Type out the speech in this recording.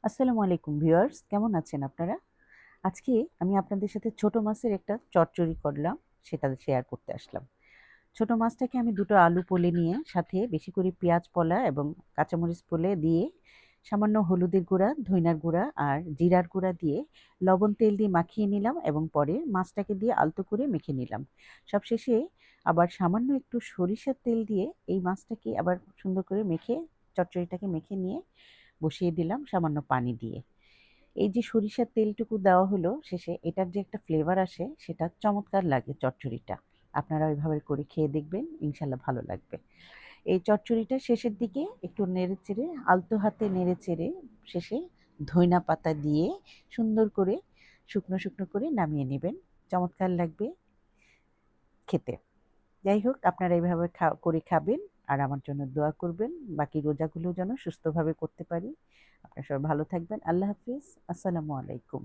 আসসালামু আলাইকুম ভিউয়ার্স, কেমন আছেন আপনারা? আজকে আমি আপনাদের সাথে ছোট মাছের একটা চচ্চড়ি করলাম, সেটা শেয়ার করতে আসলাম। ছোট মাছটাকে আমি দুটো আলু পলে নিয়ে সাথে বেশি করে পেঁয়াজ পলা এবং কাঁচামরিচ পলে দিয়ে সামান্য হলুদের গুঁড়া, ধইনার গুঁড়া আর জিরার গুঁড়া দিয়ে লবণ তেল দিয়ে মাখিয়ে নিলাম এবং পরে মাছটাকে দিয়ে আলতো করে মেখে নিলাম। সবশেষে আবার সামান্য একটু সরিষার তেল দিয়ে এই মাছটাকে আবার সুন্দর করে মেখে চচ্চড়িটাকে মেখে নিয়ে বসিয়ে দিলাম সামান্য পানি দিয়ে। এই যে সরিষার তেলটুকু দেওয়া হলো শেষে, এটার যে একটা ফ্লেভার আসে সেটা চমৎকার লাগে চচ্চড়িটা। আপনারা ওইভাবে করে খেয়ে দেখবেন, ইনশাল্লাহ ভালো লাগবে। এই চচ্চড়িটা শেষের দিকে একটু নেড়েচেড়ে, আলতো হাতে নেড়েচেড়ে শেষে ধইনা পাতা দিয়ে সুন্দর করে শুকনো শুকনো করে নামিয়ে নেবেন। চমৎকার লাগবে খেতে। যাই হোক, আপনারা এইভাবে করে খাবেন আর আমার জন্য দোয়া করবেন। বাকি রোজাগুলো যেন সুস্থভাবে করতে পারি। আপনারা সবাই ভালো থাকবেন। আল্লাহ হাফিজ। আসসালামু আলাইকুম।